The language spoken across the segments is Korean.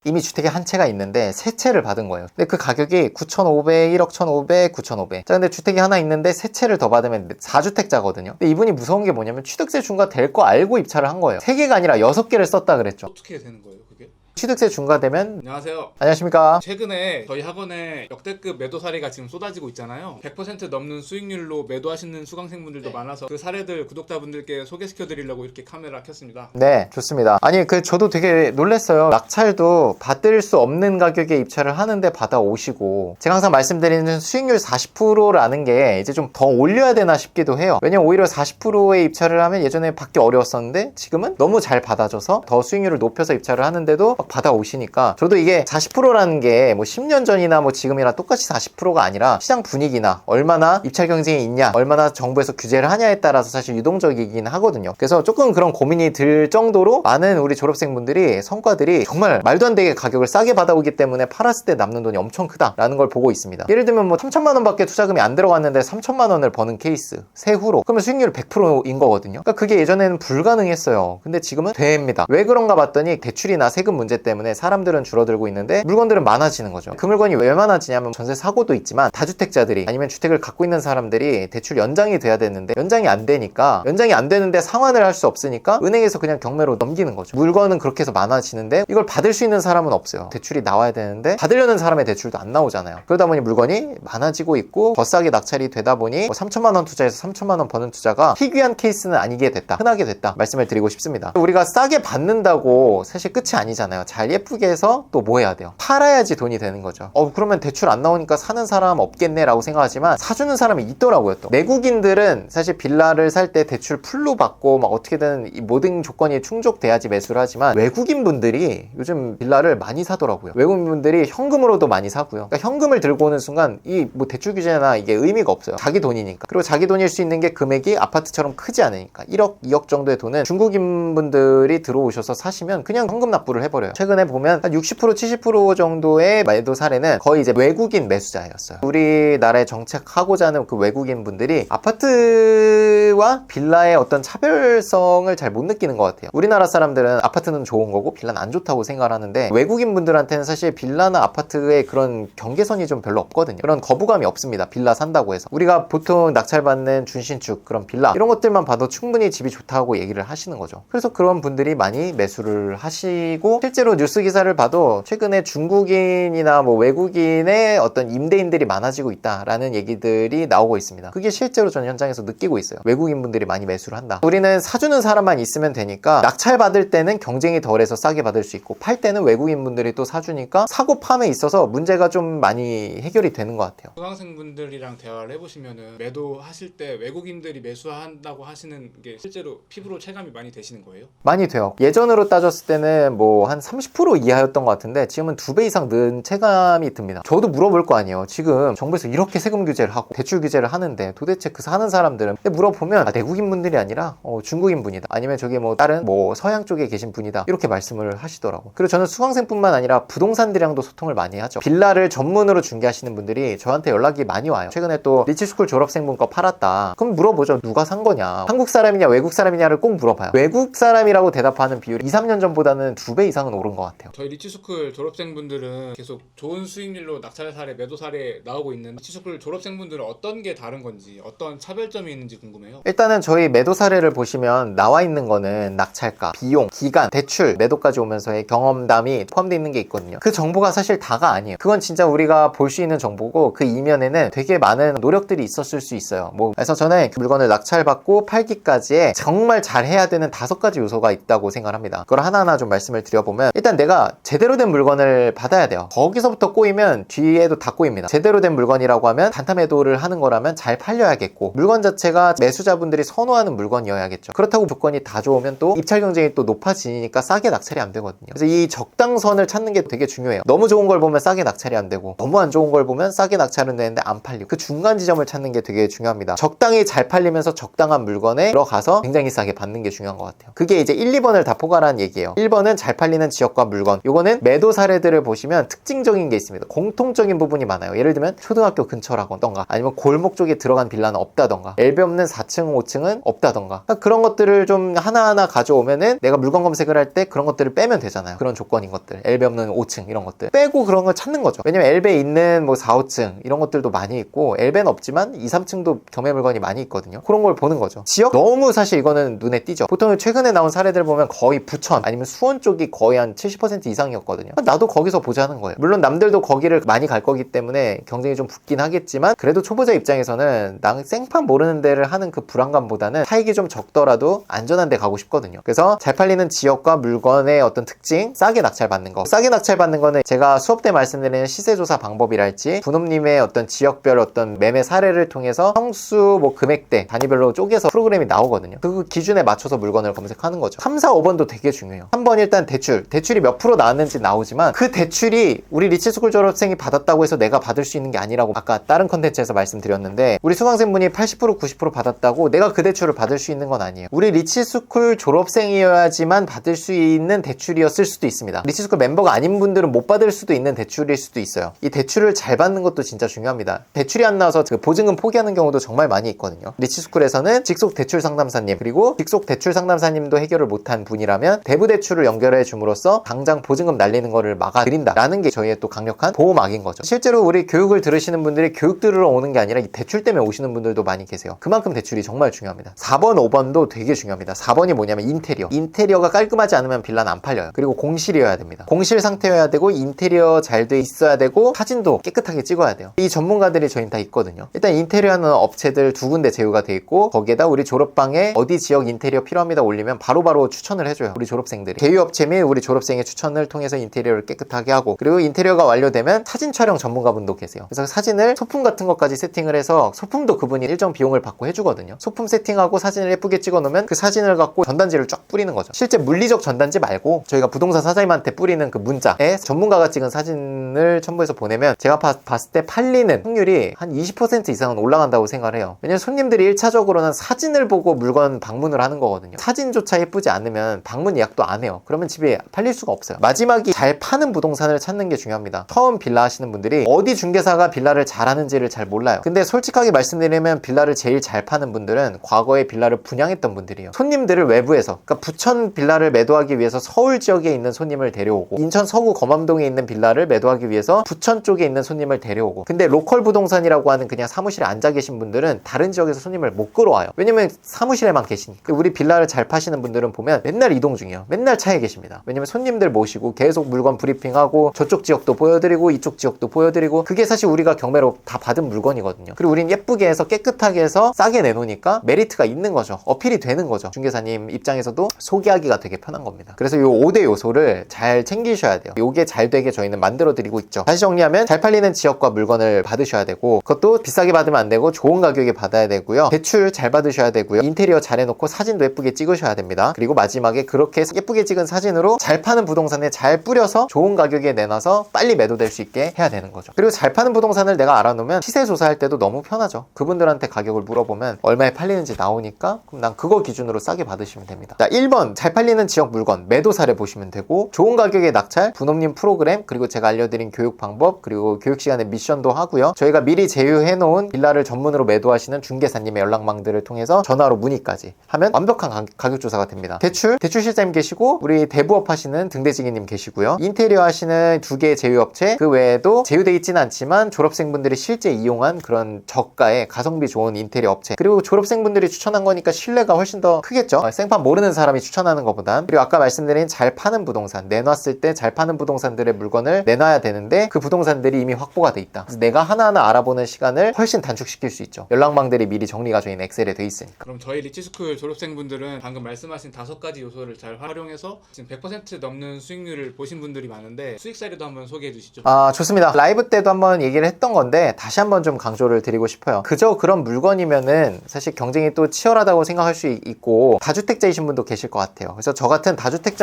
이미 주택에 한 채가 있는데 세 채를 받은 거예요. 근데 그 가격이 9,500, 1억 1,500, 9,500. 자, 근데 주택이 하나 있는데 세 채를 더 받으면 4주택자거든요. 근데 이분이 무서운 게 뭐냐면 취득세 중과 될 거 알고 입찰을 한 거예요. 3개가 아니라 6개를 썼다 그랬죠. 어떻게 되는 거예요, 그게? 취득세 중과되면. 안녕하세요. 안녕하십니까. 최근에 저희 학원에 역대급 매도 사례가 지금 쏟아지고 있잖아요. 100% 넘는 수익률로 매도하시는 수강생분들도 많아서 그 사례들 구독자분들께 소개시켜 드리려고 이렇게 카메라 켰습니다. 네, 좋습니다. 아니, 저도 되게 놀랐어요. 낙찰도 받을 수 없는 가격에 입찰을 하는데 받아오시고, 제가 항상 말씀드리는 수익률 40%라는 게 이제 좀 더 올려야 되나 싶기도 해요. 왜냐면 오히려 40%의 입찰을 하면 예전에 받기 어려웠었는데 지금은 너무 잘 받아줘서 더 수익률을 높여서 입찰을 하는데도 막 받아오시니까, 저도 이게 40%라는 게 뭐 10년 전이나 뭐 지금이랑 똑같이 40%가 아니라 시장 분위기나 얼마나 입찰 경쟁이 있냐, 얼마나 정부에서 규제를 하냐에 따라서 사실 유동적이긴 하거든요. 그래서 조금 그런 고민이 들 정도로 많은 우리 졸업생분들이 성과들이 정말 말도 안 되게 가격을 싸게 받아오기 때문에 팔았을 때 남는 돈이 엄청 크다라는 걸 보고 있습니다. 예를 들면 뭐 3천만 원밖에 투자금이 안 들어갔는데 3천만 원을 버는 케이스, 세후로, 그러면 수익률 100%인 거거든요. 그러니까 그게 예전에는 불가능했어요. 근데 지금은 됩니다. 왜 그런가 봤더니 대출이나 세금 문제 때문에 사람들은 줄어들고 있는데 물건들은 많아지는 거죠. 그 물건이 왜 많아지냐면 전세 사고도 있지만 다주택자들이 아니면 주택을 갖고 있는 사람들이 대출 연장이 돼야 되는데 연장이 안 되니까, 연장이 안 되는데 상환을 할 수 없으니까 은행에서 그냥 경매로 넘기는 거죠. 물건은 그렇게 해서 많아지는데 이걸 받을 수 있는 사람은 없어요. 대출이 나와야 되는데 받으려는 사람의 대출도 안 나오잖아요. 그러다 보니 물건이 많아지고 있고 더 싸게 낙찰이 되다 보니 3천만 원 투자해서 3천만 원 버는 투자가 희귀한 케이스는 아니게 됐다, 흔하게 됐다 말씀을 드리고 싶습니다. 우리가 싸게 받는다고 사실 끝이 아니잖아요. 잘 예쁘게 해서 또 뭐 해야 돼요? 팔아야지 돈이 되는 거죠. 그러면 대출 안 나오니까 사는 사람 없겠네 라고 생각하지만 사주는 사람이 있더라고요. 또 외국인들은 사실 빌라를 살 때 대출 풀로 받고 막 어떻게든 이 모든 조건이 충족돼야지 매수를 하지만 외국인 분들이 요즘 빌라를 많이 사더라고요. 외국인 분들이 현금으로도 많이 사고요. 그러니까 현금을 들고 오는 순간 이 뭐 대출 규제나 이게 의미가 없어요. 자기 돈이니까. 그리고 자기 돈일 수 있는 게 금액이 아파트처럼 크지 않으니까 1억, 2억 정도의 돈은 중국인 분들이 들어오셔서 사시면 그냥 현금 납부를 해버려요. 최근에 보면 한 60%, 70% 정도의 매도 사례는 거의 이제 외국인 매수자였어요. 우리나라에 정착하고자 하는 그 외국인 분들이 아파트와 빌라의 어떤 차별성을 잘 못 느끼는 것 같아요. 우리나라 사람들은 아파트는 좋은 거고 빌라는 안 좋다고 생각을 하는데 외국인 분들한테는 사실 빌라나 아파트의 그런 경계선이 좀 별로 없거든요. 그런 거부감이 없습니다. 빌라 산다고 해서. 우리가 보통 낙찰받는 준신축, 그런 빌라 이런 것들만 봐도 충분히 집이 좋다고 얘기를 하시는 거죠. 그래서 그런 분들이 많이 매수를 하시고, 실제로 뉴스 기사를 봐도 최근에 중국인이나 뭐 외국인의 어떤 임대인들이 많아지고 있다라는 얘기들이 나오고 있습니다. 그게 실제로 저는 현장에서 느끼고 있어요. 외국인 분들이 많이 매수를 한다. 우리는 사주는 사람만 있으면 되니까 낙찰 받을 때는 경쟁이 덜해서 싸게 받을 수 있고, 팔 때는 외국인 분들이 또 사주니까 사고 팜에 있어서 문제가 좀 많이 해결이 되는 것 같아요. 수강생분들이랑 대화를 해보시면은 매도하실 때 외국인들이 매수한다고 하시는 게 실제로 피부로 체감이 많이 되시는 거예요? 많이 돼요. 예전으로 따졌을 때는 뭐 한 30% 이하였던 것 같은데 지금은 2배 이상 는 체감이 듭니다. 저도 물어볼 거 아니에요. 지금 정부에서 이렇게 세금 규제를 하고 대출 규제를 하는데 도대체 그 사는 사람들은, 근데 물어보면 내국인 분들이 아니라 중국인 분이다, 아니면 저기 뭐 다른 뭐 서양 쪽에 계신 분이다, 이렇게 말씀을 하시더라고. 그리고 저는 수강생뿐만 아니라 부동산들이랑도 소통을 많이 하죠. 빌라를 전문으로 중개하시는 분들이 저한테 연락이 많이 와요. 최근에 또 리치스쿨 졸업생분 거 팔았다. 그럼 물어보죠. 누가 산 거냐, 한국 사람이냐 외국 사람이냐를 꼭 물어봐요. 외국 사람이라고 대답하는 비율이 2, 3년 전보다는 2배 이상은 오른 것 같아요. 저희 리치스쿨 졸업생분들은 계속 좋은 수익률로 낙찰 사례, 매도 사례 나오고 있는 리치스쿨 졸업생분들은 어떤 게 다른 건지, 어떤 차별점이 있는지 궁금해요. 일단은 저희 매도 사례를 보시면 나와 있는 거는 낙찰가, 비용, 기간, 대출, 매도까지 오면서의 경험담이 포함되어 있는 게 있거든요. 그 정보가 사실 다가 아니에요. 그건 진짜 우리가 볼 수 있는 정보고 그 이면에는 되게 많은 노력들이 있었을 수 있어요. 그래서 저는 그 물건을 낙찰받고 팔기까지에 정말 잘 해야 되는 5가지 요소가 있다고 생각합니다. 그걸 하나하나 좀 말씀을 드려보면, 일단 내가 제대로 된 물건을 받아야 돼요. 거기서부터 꼬이면 뒤에도 다 꼬입니다. 제대로 된 물건이라고 하면 단타 매도를 하는 거라면 잘 팔려야겠고, 물건 자체가 매수자분들이 선호하는 물건이어야겠죠. 그렇다고 조건이 다 좋으면 또 입찰 경쟁이 또 높아지니까 싸게 낙찰이 안 되거든요. 그래서 이 적당선을 찾는 게 되게 중요해요. 너무 좋은 걸 보면 싸게 낙찰이 안 되고, 너무 안 좋은 걸 보면 싸게 낙찰은 되는데 안 팔리고, 그 중간 지점을 찾는 게 되게 중요합니다. 적당히 잘 팔리면서 적당한 물건에 들어가서 굉장히 싸게 받는 게 중요한 것 같아요. 그게 이제 1, 2번을 다 포괄한 얘기예요. 1번은 잘 팔리는 지역과 물건, 요거는 매도 사례들을 보시면 특징적인 게 있습니다. 공통적인 부분이 많아요. 예를 들면 초등학교 근처라던가 아니면 골목 쪽에 들어간 빌라는 없다던가 엘베 없는 4층 5층은 없다던가 그런 것들을 좀 하나하나 가져오면은 내가 물건 검색을 할 때 그런 것들을 빼면 되잖아요. 그런 조건인 것들, 엘베 없는 5층 이런 것들 빼고 그런 걸 찾는 거죠. 왜냐면 엘베 있는 뭐 4, 5층 이런 것들도 많이 있고 엘베는 없지만 2, 3층도 경매 물건이 많이 있거든요. 그런 걸 보는 거죠. 지역 너무 사실 이거는 눈에 띄죠. 보통 최근에 나온 사례들 보면 거의 부천 아니면 수원 쪽이 거의 한 70% 이상이었거든요. 나도 거기서 보자는 거예요. 물론 남들도 거기를 많이 갈 거기 때문에 경쟁이 좀 붙긴 하겠지만 그래도 초보자 입장에서는 난 생판 모르는 데를 하는 그 불안감보다는 차익이 좀 적더라도 안전한 데 가고 싶거든요. 그래서 잘 팔리는 지역과 물건의 어떤 특징, 싸게 낙찰받는 거. 싸게 낙찰받는 거는 제가 수업 때 말씀드리는 시세조사 방법이랄지 분업님의 어떤 지역별 어떤 매매 사례를 통해서 성수, 뭐 금액대 단위별로 쪼개서 프로그램이 나오거든요. 그 기준에 맞춰서 물건을 검색하는 거죠. 3, 4, 5번도 되게 중요해요. 3번 일단 대출이 몇 프로 나왔는지 나오지만 그 대출이 우리 리치스쿨 졸업생이 받았다고 해서 내가 받을 수 있는 게 아니라고 아까 다른 컨텐츠에서 말씀드렸는데 우리 수강생분이 80% 90% 받았다고 내가 그 대출을 받을 수 있는 건 아니에요. 우리 리치스쿨 졸업생이어야지만 받을 수 있는 대출이었을 수도 있습니다. 리치스쿨 멤버가 아닌 분들은 못 받을 수도 있는 대출일 수도 있어요. 이 대출을 잘 받는 것도 진짜 중요합니다. 대출이 안 나와서 그 보증금 포기하는 경우도 정말 많이 있거든요. 리치스쿨에서는 직속 대출 상담사님 그리고 직속 대출 상담사님도 해결을 못한 분이라면 대부 대출을 연결해 줌으로써 당장 보증금 날리는 거를 막아드린다라는 게 저희의 또 강력한 보호막인 거죠. 실제로 우리 교육을 들으시는 분들이 교육 들으러 오는 게 아니라 이 대출 때문에 오시는 분들도 많이 계세요. 그만큼 대출이 정말 중요합니다. 4번, 5번도 되게 중요합니다. 4번이 뭐냐면 인테리어가 깔끔하지 않으면 빌라는 안 팔려요. 그리고 공실이어야 됩니다. 공실 상태여야 되고 인테리어 잘 돼 있어야 되고 사진도 깨끗하게 찍어야 돼요. 이 전문가들이 저희는 다 있거든요. 일단 인테리어 하는 업체들 2군데 제휴가 돼 있고 거기에다 우리 졸업방에 어디 지역 인테리어 필요합니다 올리면 바로바로 추천을 해줘요. 우리 졸업생들이. 제휴업체 및 우리 졸업생의 추천을 통해서 인테리어를 깨끗하게 하고 그리고 인테리어가 완료되면 사진 촬영 전문가분도 계세요. 그래서 사진을 소품 같은 것까지 세팅을 해서 소품도 그분이 일정 비용을 받고 해주거든요. 소품 세팅하고 사진을 예쁘게 찍어 놓으면 그 사진을 갖고 전단지를 쫙 뿌리는 거죠. 실제 물리적 전단지 말고 저희가 부동산 사장님한테 뿌리는 그 문자에 전문가가 찍은 사진을 첨부해서 보내면 제가 봤을 때 팔리는 확률이 한 20% 이상은 올라간다고 생각을 해요. 왜냐면 손님들이 1차적으로는 사진을 보고 물건 방문을 하는 거거든요. 사진조차 예쁘지 않으면 방문 예약도 안 해요. 그러면 집에 팔릴 수가 없어요. 마지막이 잘 파는 부동산을 찾는 게 중요합니다. 처음 빌라 하시는 분들이 어디 중개사가 빌라를 잘하는지를 잘 몰라요. 근데 솔직하게 말씀드리면 빌라를 제일 잘 파는 분들은 과거에 빌라를 분양했던 분들이에요. 손님들을 외부에서 그러니까 부천 빌라를 매도하기 위해서 서울 지역에 있는 손님을 데려오고 인천 서구 검암동에 있는 빌라를 매도하기 위해서 부천 쪽에 있는 손님을 데려오고 근데 로컬 부동산이라고 하는 그냥 사무실에 앉아 계신 분들은 다른 지역에서 손님을 못 끌어와요. 왜냐면 사무실에만 계시니까. 우리 빌라를 잘 파시는 분들은 보면 맨날 이동 중이에요. 맨날 차에 계십니다. 왜냐면 손님들 모시고 계속 물건 브리핑하고 저쪽 지역도 보여드리고 이쪽 지역도 보여드리고 그게 사실 우리가 경매로 다 받은 물건이거든요. 그리고 우린 예쁘게 해서 깨끗하게 해서 싸게 내놓으니까 메리트가 있는 거죠. 어필이 되는 거죠. 중개사님 입장에서도 소개하기가 되게 편한 겁니다. 그래서 이 5대 요소를 잘 챙기셔야 돼요. 요게 잘 되게 저희는 만들어 드리고 있죠. 다시 정리하면 잘 팔리는 지역과 물건을 받으셔야 되고 그것도 비싸게 받으면 안 되고 좋은 가격에 받아야 되고요. 대출 잘 받으셔야 되고요. 인테리어 잘 해놓고 사진도 예쁘게 찍으셔야 됩니다. 그리고 마지막에 그렇게 예쁘게 찍은 사진으로 잘 파는 부동산에 잘 뿌려서 좋은 가격에 내놔서 빨리 매도될 수 있게 해야 되는 거죠. 그리고 잘 파는 부동산을 내가 알아놓으면 시세 조사할 때도 너무 편하죠. 그분들한테 가격을 물어보면 얼마에 팔리는지 나오니까 그럼 난 그거 기준으로 싸게 받으시면 됩니다. 자, 1번 잘 팔리는 지역 물건 매도 사례 보시면 되고 좋은 가격에 낙찰, 분업님 프로그램 그리고 제가 알려드린 교육 방법 그리고 교육 시간에 미션도 하고요. 저희가 미리 제휴해 놓은 빌라를 전문으로 매도하시는 중개사님의 연락망들을 통해서 전화로 문의까지 하면 완벽한 가격 조사가 됩니다. 대출 실장님 계시고 우리 대부업 하시는 등대지기님 계시고요. 인테리어 하시는 2개의 제휴업체 그 외에도 제휴돼 있지는 않지만 졸업생분들이 실제 이용한 그런 저가의 가성비 좋은 인테리어 업체 그리고 졸업생분들이 추천한 거니까 신뢰가 훨씬 더 크겠죠. 생판 모르는 사람이 추천하는 것보단. 그리고 아까 말씀드린 잘 파는 부동산 내놨을 때 잘 파는 부동산들의 물건을 내놔야 되는데 그 부동산들이 이미 확보가 돼 있다. 그래서 내가 하나하나 알아보는 시간을 훨씬 단축시킬 수 있죠. 연락망들이 미리 정리가 저희는 엑셀에 돼 있으니까. 그럼 저희 리치스쿨 졸업생분들은 방금 말씀하신 5가지 요소를 잘 활용해서 지금 100% 넘는 수익률을 보신 분들이 많은데 수익 사례도 한번 소개해 주시죠. 좋습니다. 라이브 때도 한번 얘기를 했던 건데 다시 한번 좀 강조를 드리고 싶어요. 그저 그런 물건이면은 사실 경쟁이 또 치열하다고 생각할 수 있고 다주택자이신 분도 계실 것 같아요. 그래서 저 같은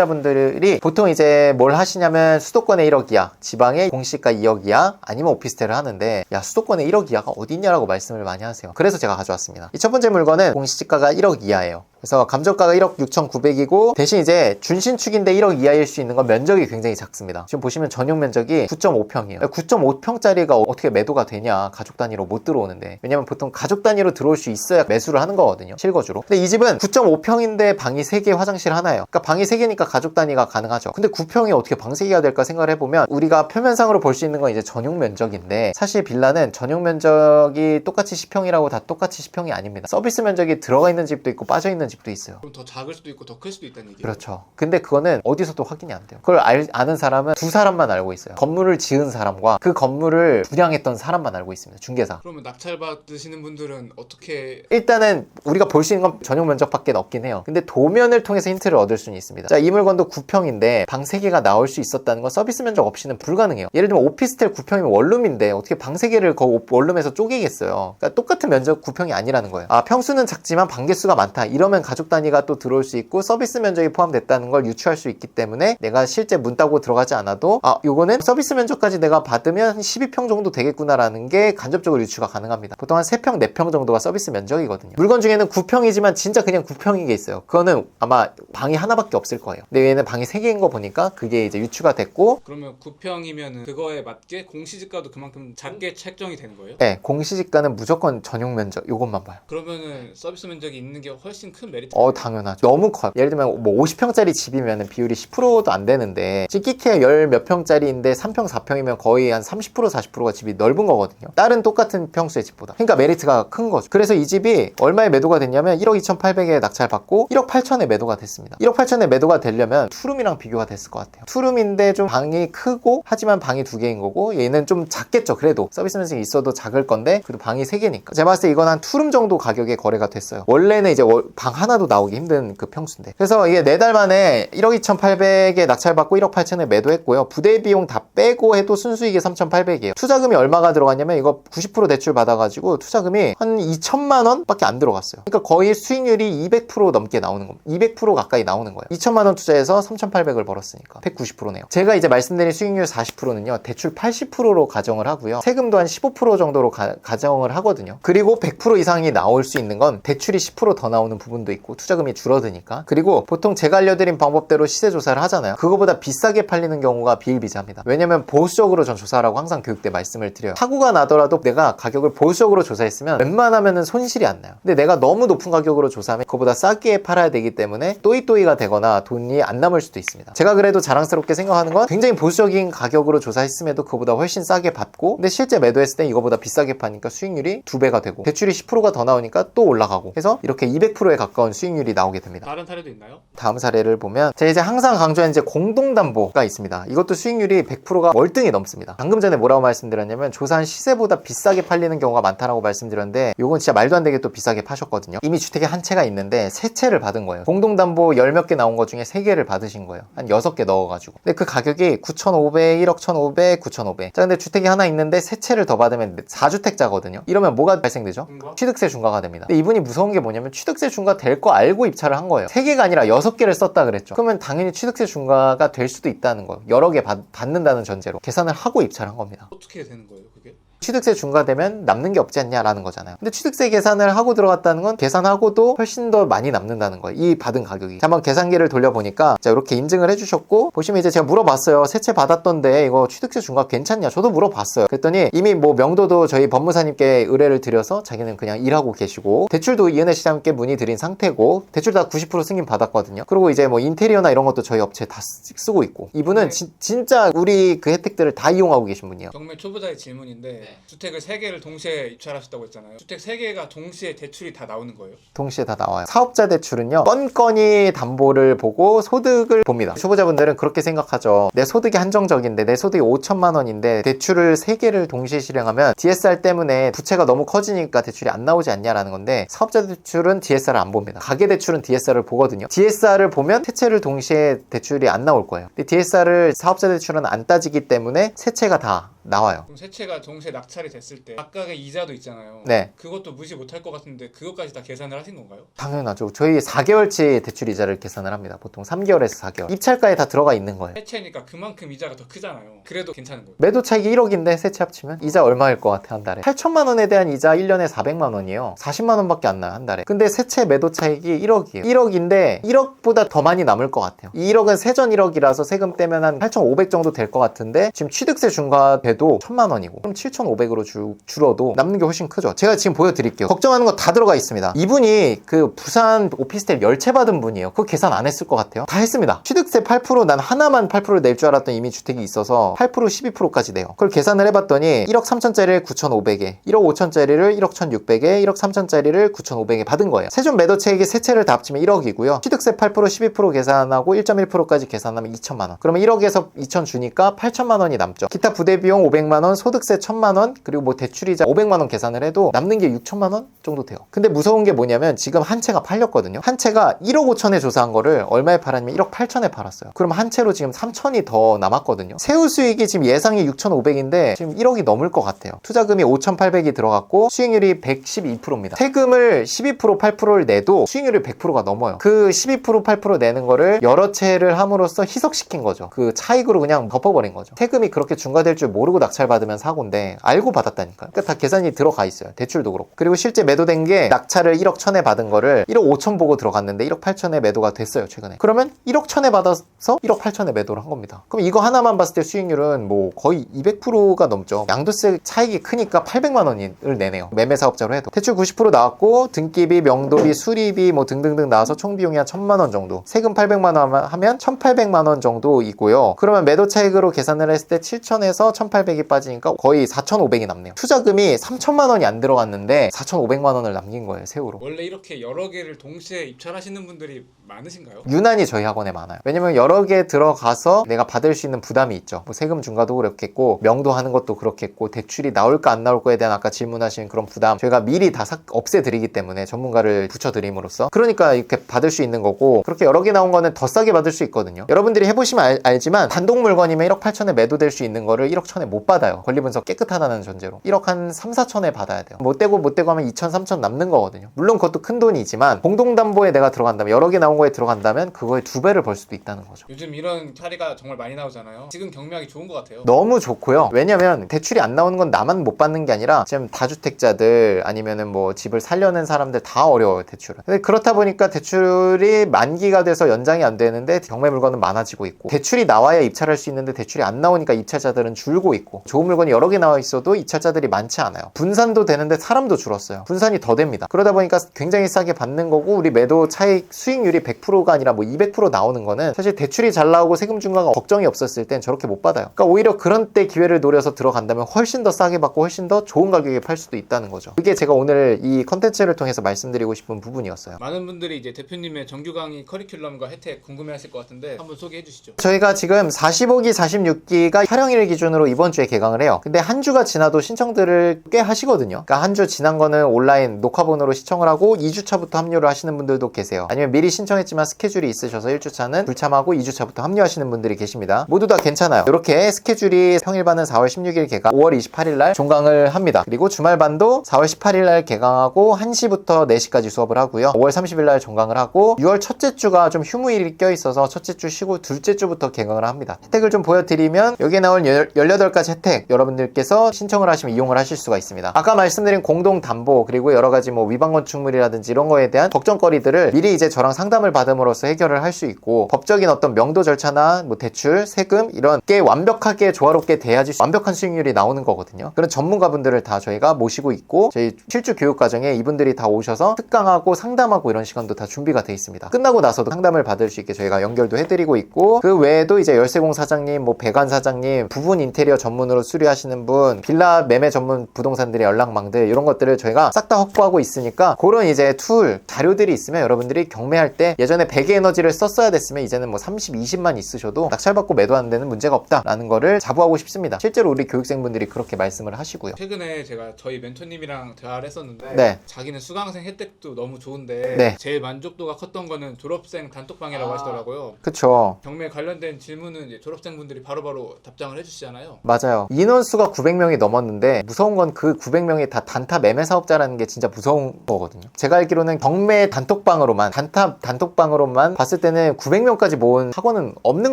다주택자분들이 보통 이제 뭘 하시냐면 수도권에 1억 이하, 지방에 공시가 2억 이하 아니면 오피스텔을 하는데 야 수도권에 1억 이하가 어디 있냐라고 말씀을 많이 하세요. 그래서 제가 가져왔습니다. 이 첫 번째 물건은 공시지가가 1억 이하예요. 그래서 감정가가 1억 6,900이고 대신 이제 준신축인데 1억 이하일 수 있는 건 면적이 굉장히 작습니다. 지금 보시면 전용 면적이 9.5평이에요. 9.5평짜리가 어떻게 매도가 되냐, 가족 단위로 못 들어오는데. 왜냐면 보통 가족 단위로 들어올 수 있어야 매수를 하는 거거든요, 실거주로. 근데 이 집은 9.5평인데 방이 3개, 화장실 하나예요. 그러니까 방이 3개니까 가족 단위가 가능하죠. 근데 9평이 어떻게 방 3개가 될까 생각을 해보면 우리가 표면상으로 볼 수 있는 건 이제 전용 면적인데, 사실 빌라는 전용 면적이 똑같이 10평이라고 다 똑같이 10평이 아닙니다. 서비스 면적이 들어가 있는 집도 있고 빠져 있는 집도 있어요. 그럼 더 작을 수도 있고 더 클 수도 있다는 얘기예요. 그렇죠. 근데 그거는 어디서도 확인이 안 돼요. 그걸 아는 사람은 두 사람만 알고 있어요. 건물을 지은 사람과 그 건물을 분양했던 사람만 알고 있습니다. 중개사. 그러면 낙찰 받으시는 분들은 어떻게? 일단은 우리가 볼 수 있는 건 전용 면적밖에 없긴 해요. 근데 도면을 통해서 힌트를 얻을 수는 있습니다. 자, 이 물건도 9평인데 방 3개가 나올 수 있었다는 건 서비스 면적 없이는 불가능해요. 예를 들면 오피스텔 9평이면 원룸인데 어떻게 방 3개를 그 원룸에서 쪼개겠어요. 그러니까 똑같은 면적 9평이 아니라는 거예요. 아, 평수는 작지만 방 개수가 많다. 이러면 가족 단위가 또 들어올 수 있고 서비스 면적이 포함됐다는 걸 유추할 수 있기 때문에 내가 실제 문 따고 들어가지 않아도 요거는 서비스 면적까지 내가 받으면 한 12평 정도 되겠구나라는 게 간접적으로 유추가 가능합니다. 보통 한 3평, 4평 정도가 서비스 면적이거든요. 물건 중에는 9평이지만 진짜 그냥 9평인 게 있어요. 그거는 아마 방이 하나밖에 없을 거예요. 근데 얘는 방이 3개인 거 보니까 그게 이제 유추가 됐고. 그러면 9평이면은 그거에 맞게 공시지가도 그만큼 작게 책정이 되는 거예요? 네, 공시지가는 무조건 전용 면적 요것만 봐요. 그러면은 서비스 면적이 있는 게 훨씬 큰 메리트. 당연하죠. 너무 커요. 예를 들면 뭐 50평짜리 집이면 비율이 10%도 안 되는데 찍기캐 10몇 평짜리인데 3평, 4평이면 거의 한 30%, 40%가 집이 넓은 거거든요. 다른 똑같은 평수의 집보다. 그러니까 메리트가 큰 거죠. 그래서 이 집이 얼마에 매도가 됐냐면 1억 2,800에 낙찰받고 1억 8천에 매도가 됐습니다. 1억 8천에 매도가 되려면 투룸이랑 비교가 됐을 것 같아요. 투룸인데 좀 방이 크고 하지만 방이 2개인 거고 얘는 좀 작겠죠. 그래도 서비스 면적이 있어도 작을 건데 그래도 방이 3개니까 제가 봤을 때 이건 한 투룸 정도 가격에 거래가 됐어요. 원래는 이제 방 하나도 나오기 힘든 그 평수인데. 그래서 이게 4달 만에 1억 2,800에 낙찰받고 1억 8천에 매도했고요. 부대 비용 다 빼고 해도 순수익이 3,800이에요. 투자금이 얼마가 들어갔냐면 이거 90% 대출 받아가지고 투자금이 한 2천만 원 밖에 안 들어갔어요. 그러니까 거의 수익률이 200% 넘게 나오는 겁니다. 200% 가까이 나오는 거예요. 2천만 원 투자해서 3,800을 벌었으니까 190%네요. 제가 이제 말씀드린 수익률 40%는요 대출 80%로 가정을 하고요. 세금도 한 15% 정도로 가정을 하거든요. 그리고 100% 이상이 나올 수 있는 건 대출이 10% 더 나오는 부분도 있고 투자금이 줄어드니까. 그리고 보통 제가 알려드린 방법대로 시세 조사를 하잖아요. 그거보다 비싸게 팔리는 경우가 비일비재합니다. 왜냐면 보수적으로 전 조사하라고 항상 교육 때 말씀을 드려요. 사고가 나더라도 내가 가격을 보수적으로 조사했으면 웬만하면은 손실이 안 나요. 근데 내가 너무 높은 가격으로 조사하면 그거보다 싸게 팔아야 되기 때문에 또이또이가 되거나 돈이 안 남을 수도 있습니다. 제가 그래도 자랑스럽게 생각하는 건 굉장히 보수적인 가격으로 조사했음에도 그거보다 훨씬 싸게 받고, 근데 실제 매도했을 때 이거보다 비싸게 파니까 수익률이 2배가 되고 대출이 10%가 더 나오니까 또 올라가고 해서 이렇게 200%에 가까운 수익률이 나오게 됩니다. 다른 사례도 있나요? 다음 사례를 보면 제가 이제 항상 강조하는 이제 공동담보가 있습니다. 이것도 수익률이 100%가 월등히 넘습니다. 방금 전에 뭐라고 말씀드렸냐면 조사한 시세보다 비싸게 팔리는 경우가 많다라고 말씀드렸는데 요건 진짜 말도 안 되게 또 비싸게 파셨거든요. 이미 주택이 한 채가 있는데 3채를 받은 거예요. 공동담보 10몇 개 나온 것 중에 3개를 받으신 거예요. 한 6개 넣어가지고. 근데 그 가격이 9,500, 1억 1,500, 9,500. 자, 근데 주택이 하나 있는데 3채를 더 받으면 4주택자거든요. 이러면 뭐가 발생되죠? 취득세 중과가 됩니다. 근데 이분이 무서운 게 뭐냐면 취득세 중과 될 거 알고 입찰을 한 거예요. 3개가 아니라 6개를 썼다 그랬죠. 그러면 당연히 취득세 중과가 될 수도 있다는 거예요. 여러 개 받는다는 전제로 계산을 하고 입찰한 겁니다. 어떻게 되는 거예요, 그게? 취득세 중과되면 남는 게 없지 않냐라는 거잖아요. 근데 취득세 계산을 하고 들어갔다는 건 계산하고도 훨씬 더 많이 남는다는 거예요. 이 받은 가격이. 자, 한번 계산기를 돌려보니까 자, 이렇게 인증을 해주셨고, 보시면 이제 제가 물어봤어요. 세 채 받았던데 이거 취득세 중과 괜찮냐? 저도 물어봤어요. 그랬더니 이미 뭐 명도도 저희 법무사님께 의뢰를 드려서 자기는 그냥 일하고 계시고, 대출도 이은혜 시장님께 문의드린 상태고, 대출 다 90% 승인 받았거든요. 그리고 이제 뭐 인테리어나 이런 것도 저희 업체 다 쓰고 있고, 이분은 진짜 우리 그 혜택들을 다 이용하고 계신 분이에요. 정말 초보자의 질문인데 주택을 3개를 동시에 입찰하셨다고 했잖아요. 주택 3개가 동시에 대출이 다 나오는 거예요? 동시에 다 나와요. 사업자 대출은요, 건건이 담보를 보고 소득을 봅니다. 초보자분들은 그렇게 생각하죠. 내 소득이 한정적인데, 내 소득이 5천만 원인데 대출을 3개를 동시에 실행하면 DSR 때문에 부채가 너무 커지니까 대출이 안 나오지 않냐라는 건데, 사업자 대출은 DSR을 안 봅니다. 가계 대출은 DSR을 보거든요. DSR을 보면 세 채를 동시에 대출이 안 나올 거예요. 근데 DSR을 사업자 대출은 안 따지기 때문에 세 채가 다 나와요. 그럼 세 채가 동시에 낙찰이 됐을 때 각각의 이자도 있잖아요. 네. 그것도 무시 못할 것 같은데 그것까지 다 계산을 하신 건가요? 당연하죠. 저희 4개월치 대출 이자를 계산을 합니다. 보통 3개월에서 4개월. 입찰가에 다 들어가 있는 거예요. 해체니까 그만큼 이자가 더 크잖아요. 그래도 괜찮은 거예요. 매도 차익이 1억인데 세채 합치면 이자 얼마일 것 같아 한 달에? 8천만 원에 대한 이자 1년에 400만 원이에요. 40만 원밖에 안 나요 한 달에. 근데 세채 매도 차익이 1억이에요. 1억인데 1억보다 더 많이 남을 것 같아요. 이 1억은 세전 1억이라서 세금 떼면 한 8,500 정도 될 것 같은데 지금 취득세 중과돼도 1,000만 원이고 그럼 7,500으로 줄어도 남는 게 훨씬 크죠. 제가 지금 보여드릴게요. 걱정하는 거 다 들어가 있습니다. 이분이 그 부산 오피스텔 열채 받은 분이에요. 그거 계산 안 했을 것 같아요. 다 했습니다. 취득세 8% 난 하나만 8% 낼 줄 알았던 이미 주택이 있어서 8% 12%까지 내요. 그걸 계산을 해봤더니 1억 3천짜리를 9,500에 1억 5천짜리를 1억 1,600에 1억 3천짜리를 9,500에 받은 거예요. 세전 매도 차익의 세 채를 다 합치면 1억이고요. 취득세 8% 12% 계산하고 1.1%까지 계산하면 2천만 원. 그러면 1억에서 2천 주니까 8천만 원이 남죠. 기타 부대 비용 500만 원, 소득세 1,000만 원, 그리고 뭐 대출이자 500만 원 계산을 해도 남는 게 6천만 원 정도 돼요. 근데 무서운 게 뭐냐면 지금 한 채가 팔렸거든요. 한 채가 1억 5천에 조사한 거를 얼마에 팔았냐면 1억 8천에 팔았어요. 그럼 한 채로 지금 3천이 더 남았거든요. 세후 수익이 지금 예상이 6,500인데 지금 1억이 넘을 것 같아요. 투자금이 5,800이 들어갔고 수익률이 112%입니다. 세금을 12% 8%를 내도 수익률이 100%가 넘어요. 그 12% 8% 내는 거를 여러 채를 함으로써 희석시킨 거죠. 그 차익으로 그냥 덮어버린 거죠. 세금이 그렇게 중과될 줄 모르고 낙찰받으면 사고인데 알고 받았다니까요. 그러니까 다 계산이 들어가 있어요. 대출도 그렇고. 그리고 실제 매도된 게 낙찰을 1억 1천에 받은 거를 1억 5천 보고 들어갔는데 1억 8천에 매도가 됐어요. 최근에. 그러면 1억 1천에 받아서 1억 8천에 매도를 한 겁니다. 그럼 이거 하나만 봤을 때 수익률은 뭐 거의 200%가 넘죠. 양도세 차익이 크니까 800만 원을 내네요. 매매 사업자로 해도. 대출 90% 나왔고 등기비, 명도비, 수리비 뭐 등등등 나와서 총 비용이 한 1,000만 원 정도. 세금 800만 원 하면 1,800만 원 정도이고요. 그러면 매도 차익으로 계산을 했을 때 7천에서 1,800이 빠지니까 거의 4,500이 남네요. 투자금이 3천만 원이 안 들어갔는데 4,500만 원을 남긴 거예요. 세후로. 원래 이렇게 여러 개를 동시에 입찰하시는 분들이 많으신가요? 유난히 저희 학원에 많아요. 왜냐면 여러 개 들어가서 내가 받을 수 있는 부담이 있죠. 뭐 세금 중과도 그렇겠고 명도하는 것도 그렇겠고 대출이 나올까 안 나올 거에 대한 아까 질문하신 그런 부담 저희가 미리 다 없애드리기 때문에 전문가를 붙여드림으로써 그러니까 이렇게 받을 수 있는 거고 그렇게 여러 개 나온 거는 더 싸게 받을 수 있거든요. 여러분들이 해보시면 알지만 단독 물건이면 1억 8천에 매도될 수 있는 거를 1억 1천에 못 받아요. 권리분석 깨끗하다는 전제로 1억 한 3, 4천에 받아야 돼요. 못 되고 하면 2천, 3천 남는 거거든요. 물론 그것도 큰 돈이지만 공동담보에 내가 들어간다면 여러 개 나온 거에 들어간다면 그거에 2배를 벌 수도 있다는 거죠. 요즘 이런 사례가 정말 많이 나오잖아요. 지금 경매하기 좋은 것 같아요. 너무 좋고요. 왜냐면 대출이 안 나오는 건 나만 못 받는 게 아니라 지금 다주택자들 아니면은 뭐 집을 살려는 사람들 다 어려워요. 대출은. 근데 그렇다 보니까 대출이 만기가 돼서 연장이 안 되는데 경매 물건은 많아지고 있고 대출이 나와야 입찰할 수 있는데 대출이 안 나오니까 입찰자들은 줄고 있고 좋은 물건이 여러 개 나와 있어도 입찰자들이 많지 않아요. 분산도 되는데 사람도 줄었어요. 분산이 더 됩니다. 그러다 보니까 굉장히 싸게 받는 거고 우리 매도 차익 수익률이 100%가 아니라 뭐 200% 나오는 거는 사실 대출이 잘 나오고 세금 중과가 걱정이 없었을 땐 저렇게 못 받아요. 그러니까 오히려 그런 때 기회를 노려서 들어간다면 훨씬 더 싸게 받고 훨씬 더 좋은 가격에 팔 수도 있다는 거죠. 그게 제가 오늘 이 컨텐츠를 통해서 말씀드리고 싶은 부분이었어요. 많은 분들이 이제 대표님의 정규 강의 커리큘럼과 혜택 궁금해하실 것 같은데 한번 소개해 주시죠. 저희가 지금 45기, 46기가 촬영일 기준으로 이번 주에 개강을 해요. 근데 한 주가 지나도 신청들을 꽤 하시거든요. 그러니까 한 주 지난 거는 온라인 녹화본으로 시청을 하고 2주차부터 합류를 하시는 분들도 계세요. 아니면 미리 신청했지만 스케줄이 있으셔서 1주차는 불참하고 2주차부터 합류하시는 분들이 계십니다. 모두 다 괜찮아요. 이렇게 스케줄이 평일반은 4월 16일 개강, 5월 28일 날 종강을 합니다. 그리고 주말반도 4월 18일 날 개강하고 1시부터 4시까지 수업을 하고요. 5월 30일 날 종강을 하고 6월 첫째 주가 좀 휴무일이 껴있어서 첫째 주 쉬고 둘째 주부터 개강을 합니다. 혜택을 좀 보여드리면 여기에 나올 18가지 혜택 여러분들께서 신청을 하시면 이용을 하실 수가 있습니다. 아까 말씀드린 공동담보 그리고 여러가지 뭐 위반건축물이라든지 이런 거에 대한 걱정거리들을 미리 이제 저랑 상담을 받음으로써 해결을 할 수 있고 법적인 어떤 명도 절차나 뭐 대출, 세금 이런 게 완벽하게 조화롭게 돼야지 완벽한 수익률이 나오는 거거든요. 그런 전문가분들을 다 저희가 모시고 있고 저희 실주 교육 과정에 이분들이 다 오셔서 특강하고 상담하고 이런 시간도 다 준비가 돼 있습니다. 끝나고 나서도 상담을 받을 수 있게 저희가 연결도 해드리고 있고 그 외에도 이제 열쇠공 사장님, 뭐 배관 사장님, 부분 인테리어 전문으로 수리하시는 분, 빌라 매매 전문 부동산들의 연락망들 이런 것들을 저희가 싹 다 확보하고 있으니까 그런 이제 툴, 자료들이 있으면 여러분들이 경매할 때 예전에 100의 에너지를 썼어야 됐으면 이제는 뭐 30, 20만 있으셔도 낙찰받고 매도하는 데는 문제가 없다라는 거를 자부하고 싶습니다. 실제로 우리 교육생분들이 그렇게 말씀을 하시고요. 최근에 제가 저희 멘토님이랑 대화를 했었는데 네. 자기는 수강생 혜택도 너무 좋은데 네. 제일 만족도가 컸던 거는 졸업생 단톡방이라고 하시더라고요. 그쵸. 경매 관련된 질문은 이제 졸업생분들이 바로바로 답장을 해주시잖아요. 맞아요. 인원수가 900명이 넘었는데 무서운 건 그 900명이 다 단타 매매 사업자라는 게 진짜 무서운 거거든요. 제가 알기로는 경매 단톡방으로만 단톡방으로만 봤을 때는 900명까지 모은 학원은 없는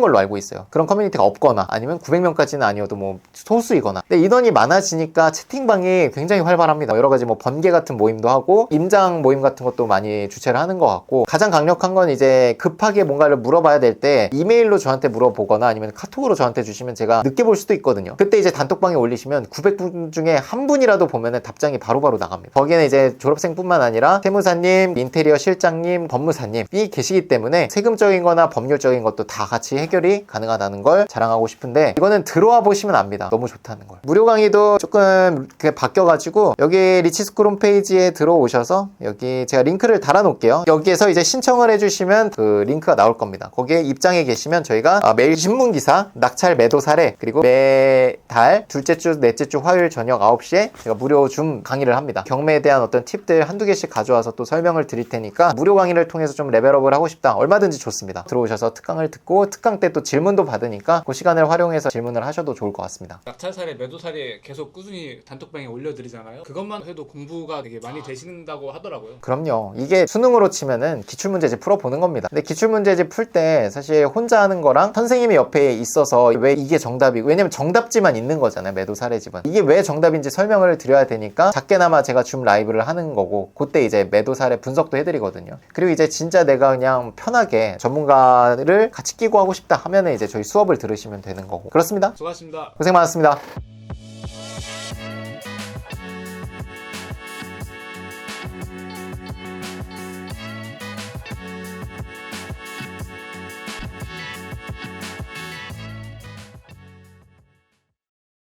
걸로 알고 있어요. 그런 커뮤니티가 없거나 아니면 900명까지는 아니어도 뭐 소수이거나. 근데 인원이 많아지니까 채팅방이 굉장히 활발합니다. 여러 가지 뭐 번개 같은 모임도 하고 임장 모임 같은 것도 많이 주최를 하는 것 같고, 가장 강력한 건 이제 급하게 뭔가를 물어봐야 될 때 이메일로 저한테 물어보거나 아니면 카톡으로 저한테 주시면 제가 늦게 볼 수도 있거든요. 그때 이제 단톡방에 올리시면 900분 중에 한 분이라도 보면은 답장이 바로바로 나갑니다. 거기에는 이제 졸업생뿐만 아니라 세무사님, 인테리어 실장님, 법무사님이 계시기 때문에 세금적인 거나 법률적인 것도 다 같이 해결이 가능하다는 걸 자랑하고 싶은데, 이거는 들어와 보시면 압니다. 너무 좋다는 걸. 무료 강의도 조금 바뀌어가지고 여기 리치스쿨 홈페이지에 들어오셔서 여기 제가 링크를 달아 놓을게요. 여기에서 이제 신청을 해주시면 그 링크가 나올 겁니다. 거기에 입장해 계시면 저희가 매일 신문기사, 낙찰 매도 사례, 그리고 매달 둘째 주, 넷째 주 화요일 저녁 9시에 제가 무료 줌 강의를 합니다. 경매에 대한 어떤 팁들 한두 개씩 가져와서 또 설명을 드릴 테니까 무료 강의를 통해서 좀 레벨업을 하고 싶다, 얼마든지 좋습니다. 들어오셔서 특강을 듣고 특강 때 또 질문도 받으니까 그 시간을 활용해서 질문을 하셔도 좋을 것 같습니다. 낙찰 사례, 매도 사례 계속 꾸준히 단톡방에 올려드리잖아요. 그것만 해도 공부가 되게 많이 되신다고 하더라고요. 그럼요. 이게 수능으로 치면은 기출문제집 풀어보는 겁니다. 근데 기출문제집 풀 때 사실 혼자 하는 거랑 선생님이 옆에 있어서 왜 이게 정답이고, 왜냐면 정답지만 있는 거잖아요, 매도 사례집은. 이게 왜 정답인지 설명을 드려야 되니까 작게나마 제가 줌 라이브를 하는 거고, 그때 이제 매도 사례 분석도 해드리거든요. 그리고 이제 진짜 내가 그냥 편하게 전문가를 같이 끼고 하고 싶다 하면은 이제 저희 수업을 들으시면 되는 거고. 그렇습니다. 수고하셨습니다. 고생 많았습니다.